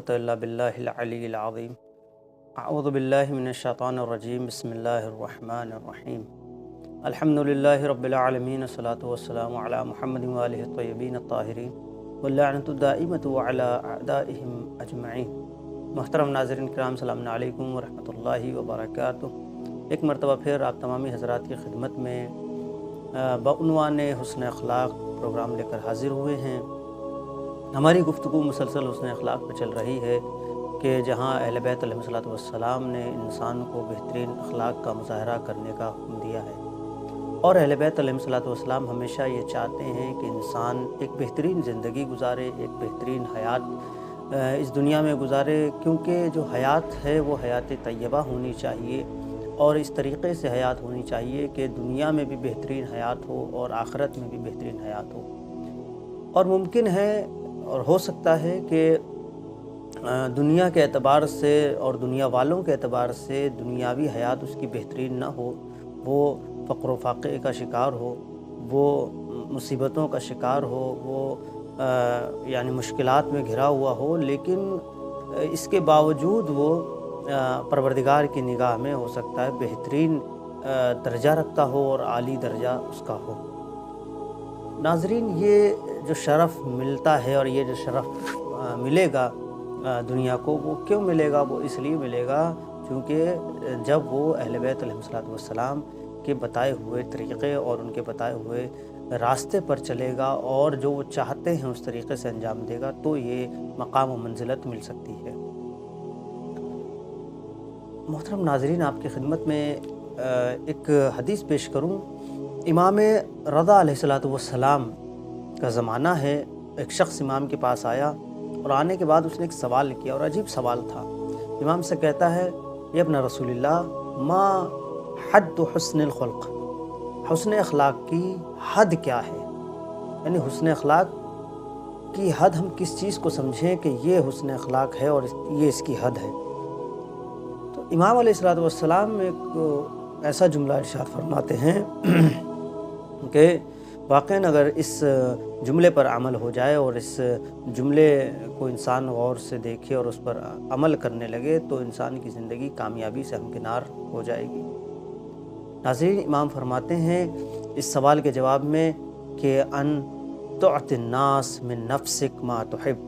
قوة إلا بالله العلی العظیم۔ اعوذ باللہ من الشیطان الرجیم، بسم اللہ الرحمن الرحیم۔ الحمد للہ رب العالمین، الصلاۃ والسلام علی محمد وآلہ الطیبین الطاہرین، واللعنۃ الدائمۃ علی اعدائہم اجمعین۔ محترم ناظرین کرام، السلام علیکم ورحمۃ اللہ وبرکاتہ۔ ایک مرتبہ پھر آپ تمامی حضرات کی خدمت میں بعنوان حسن اخلاق پروگرام لے کر حاضر ہوئے ہیں۔ ہماری گفتگو مسلسل حسن اخلاق پہ چل رہی ہے کہ جہاں اہل بیت علیہ الصلوۃ والسلام نے انسان کو بہترین اخلاق کا مظاہرہ کرنے کا حکم دیا ہے، اور اہل بیت علیہ الصلوۃ والسلام ہمیشہ یہ چاہتے ہیں کہ انسان ایک بہترین زندگی گزارے، ایک بہترین حیات اس دنیا میں گزارے، کیونکہ جو حیات ہے وہ حیات طیبہ ہونی چاہیے، اور اس طریقے سے حیات ہونی چاہیے کہ دنیا میں بھی بہترین حیات ہو اور آخرت میں بھی بہترین حیات ہو۔ اور ممکن ہے اور ہو سکتا ہے کہ دنیا کے اعتبار سے اور دنیا والوں کے اعتبار سے دنیاوی حیات اس کی بہترین نہ ہو، وہ فقر و فاقے کا شکار ہو، وہ مصیبتوں کا شکار ہو، وہ یعنی مشکلات میں گھرا ہوا ہو، لیکن اس کے باوجود وہ پروردگار کی نگاہ میں ہو سکتا ہے بہترین درجہ رکھتا ہو اور عالی درجہ اس کا ہو۔ ناظرین، یہ جو شرف ملتا ہے اور یہ جو شرف ملے گا دنیا کو، وہ کیوں ملے گا؟ وہ اس لیے ملے گا چونکہ جب وہ اہل بیت علیہ الصلوۃ والسلام کے بتائے ہوئے طریقے اور ان کے بتائے ہوئے راستے پر چلے گا اور جو وہ چاہتے ہیں اس طریقے سے انجام دے گا، تو یہ مقام و منزلت مل سکتی ہے۔ محترم ناظرین، آپ کی خدمت میں ایک حدیث پیش کروں۔ امام رضا علیہ الصلوۃ والسلام کا زمانہ ہے۔ ایک شخص امام کے پاس آیا اور آنے کے بعد اس نے ایک سوال کیا، اور عجیب سوال تھا۔ امام سے کہتا ہے، یا ابن رسول اللہ، ما حد حسن الخلق، حسن اخلاق کی حد کیا ہے؟ یعنی حسن اخلاق کی حد ہم کس چیز کو سمجھیں کہ یہ حسن اخلاق ہے اور یہ اس کی حد ہے؟ تو امام علیہ الصلوۃ والسلام ایک ایسا جملہ ارشاد فرماتے ہیں کہ واقعاً اگر اس جملے پر عمل ہو جائے اور اس جملے کو انسان غور سے دیکھے اور اس پر عمل کرنے لگے تو انسان کی زندگی کامیابی سے ہمکنار ہو جائے گی۔ ناظرین، امام فرماتے ہیں اس سوال کے جواب میں کہ ان تعطِ الناس من نفسک ما تحب،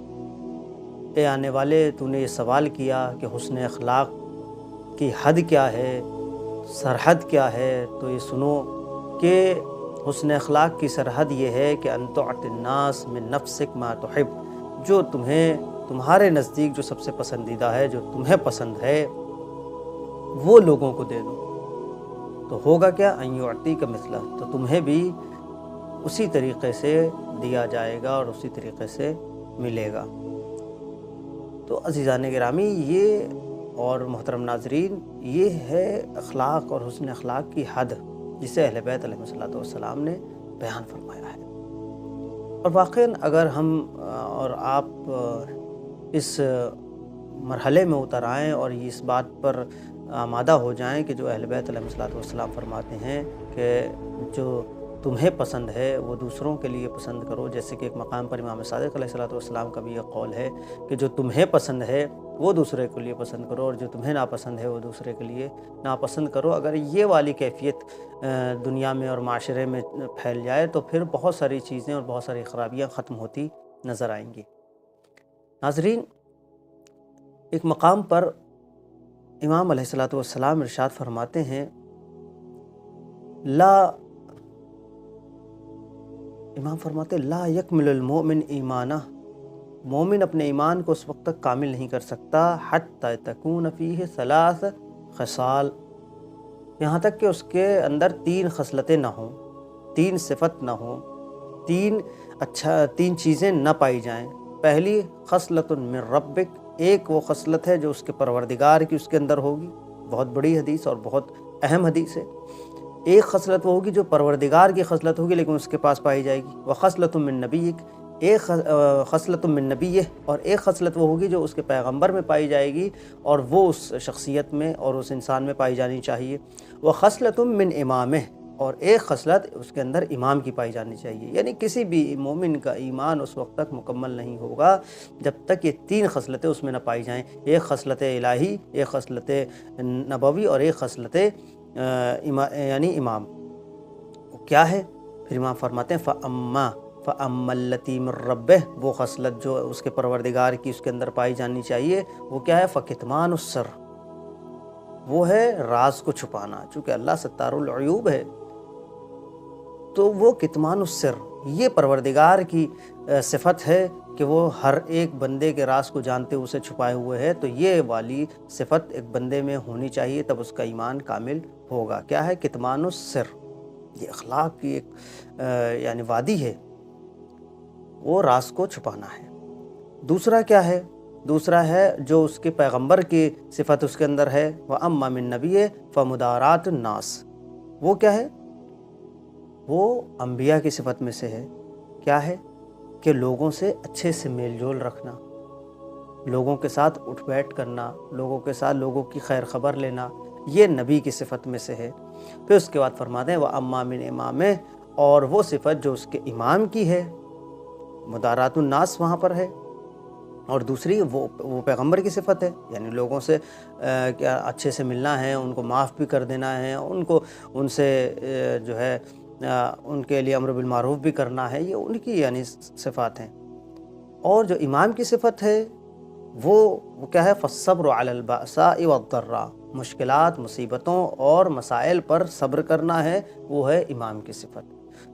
اے آنے والے، تو نے یہ سوال کیا کہ حسن اخلاق کی حد کیا ہے، سرحد کیا ہے، تو یہ سنو کہ حسن اخلاق کی سرحد یہ ہے کہ ان تعطِ الناس من نفسک ما تحب، جو تمہارے نزدیک جو سب سے پسندیدہ ہے، جو تمہیں پسند ہے، وہ لوگوں کو دے دو۔ تو ہوگا کیا؟ ان یعطیک مثلہ، تو تمہیں بھی اسی طریقے سے دیا جائے گا اور اسی طریقے سے ملے گا۔ تو عزیزان گرامی، یہ اور محترم ناظرین، یہ ہے اخلاق اور حسن اخلاق کی حد جسے اہل بیت علیہ الصلوۃ والسلام نے بیان فرمایا ہے۔ اور واقعاً اگر ہم اور آپ اس مرحلے میں اتر آئیں اور اس بات پر آمادہ ہو جائیں کہ جو اہل بیت علیہ الصلوۃ والسلام فرماتے ہیں کہ جو تمہیں پسند ہے وہ دوسروں کے لیے پسند کرو، جیسے کہ ایک مقام پر امام صادق علیہ الصلوۃ والسلام کا بھی یہ قول ہے کہ جو تمہیں پسند ہے وہ دوسرے کے لیے پسند کرو، اور جو تمہیں ناپسند ہے وہ دوسرے کے لیے ناپسند کرو۔ اگر یہ والی کیفیت دنیا میں اور معاشرے میں پھیل جائے تو پھر بہت ساری چیزیں اور بہت ساری خرابیاں ختم ہوتی نظر آئیں گی۔ ناظرین، ایک مقام پر امام علیہ الصلوۃ والسلام ارشاد فرماتے ہیں، امام فرماتے لا یکمل المؤمن ایمانہ، مومن اپنے ایمان کو اس وقت تک کامل نہیں کر سکتا حتی تکون فیہ ثلاث خصال، یہاں تک کہ اس کے اندر 3 خصلتیں نہ ہوں، 3 صفت نہ ہوں، 3 چیزیں نہ پائی جائیں۔ پہلی خصلۃ من ربک، ایک وہ خصلت ہے جو اس کے پروردگار کی اس کے اندر ہوگی، بہت بڑی حدیث اور بہت اہم حدیث ہے۔ ایک خصلت وہ ہوگی جو پروردگار کی خصلت ہوگی لیکن اس کے پاس پائی جائے گی۔ وخصلۃ من نبیک، ایک خصلۃ من نبیہ، اور ایک خصلت وہ ہوگی جو اس کے پیغمبر میں پائی جائے گی اور وہ اس شخصیت میں اور اس انسان میں پائی جانی چاہیے۔ وخصلۃ من امامہ، اور ایک خصلت اس کے اندر امام کی پائی جانی چاہیے. یعنی کسی بھی مومن کا ایمان اس وقت تک مکمل نہیں ہوگا جب تک یہ 3 خصلتیں اس میں نہ پائی جائیں. ایک خصلت الہی، ایک خصلت نبوی اور ایک خصلت یعنی امام. کیا ہے؟ پھر امام فرماتے ہیں فَأَمَّا الَّتِي مِن رَبِّهِ، وہ خصلت جو اس کے پروردگار کی اس کے اندر پائی جانی چاہیے وہ کیا ہے؟ فَكِتْمَانُ السِّرِّ، وہ ہے راز کو چھپانا. چونکہ اللہ ستار العیوب ہے تو وہ کتمان السر، یہ پروردگار کی صفت ہے کہ وہ ہر ایک بندے کے راز کو جانتے اسے چھپائے ہوئے ہے. تو یہ والی صفت ایک بندے میں ہونی چاہیے تب اس کا ایمان کامل ہوگا. کیا ہے؟ کتمان السر. یہ اخلاق کی ایک یعنی وادی ہے، وہ راز کو چھپانا ہے. دوسرا کیا ہے؟ دوسرا ہے جو اس کے پیغمبر کی صفت اس کے اندر ہے، وَأَمَّا مِن نَبِيٍّ فَمُدَارَاتُ النَّاسِ. وہ کیا ہے؟ وہ انبیاء کی صفت میں سے ہے. کیا ہے؟ کہ لوگوں سے اچھے سے میل جول رکھنا، لوگوں کے ساتھ اٹھ بیٹھ کرنا، لوگوں کے ساتھ لوگوں کی خیر خبر لینا، یہ نبی کی صفت میں سے ہے. پھر اس کے بعد فرماتے ہیں وَأَمَّا مِنْ إِمَامِهِ، اور وہ صفت جو اس کے امام کی ہے، مدارات الناس وہاں پر ہے. اور دوسری وہ پیغمبر کی صفت ہے، یعنی لوگوں سے کیا اچھے سے ملنا ہے، ان کو معاف بھی کر دینا ہے، ان سے جو ہے ان کے لیے امر بالمعروف بھی کرنا ہے. یہ ان کی یعنی صفات ہیں. اور جو امام کی صفت ہے وہ کیا ہے؟ فالصبر علی البأساء والضراء، مشکلات، مصیبتوں اور مسائل پر صبر کرنا ہے، وہ ہے امام کی صفت.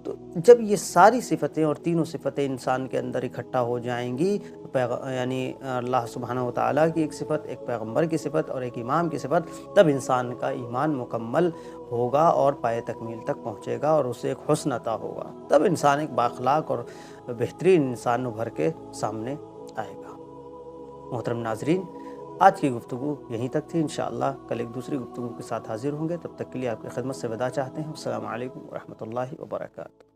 تو جب یہ ساری صفتیں اور تینوں صفتیں انسان کے اندر اکٹھا ہو جائیں گی، یعنی اللہ سبحانہ و تعالیٰ کی ایک صفت، ایک پیغمبر کی صفت اور ایک امام کی صفت، تب انسان کا ایمان مکمل ہوگا اور پائے تکمیل تک پہنچے گا اور اسے ایک حسن عطا ہوگا. تب انسان ایک بااخلاق اور بہترین انسان ابھر کے سامنے آئے گا. محترم ناظرین، آج کی گفتگو یہیں تک تھی. انشاءاللہ کل ایک دوسری گفتگو کے ساتھ حاضر ہوں گے. تب تک کے لیے آپ کی خدمت سے وداع چاہتے ہیں. السلام علیکم ورحمۃ اللہ وبرکاتہ.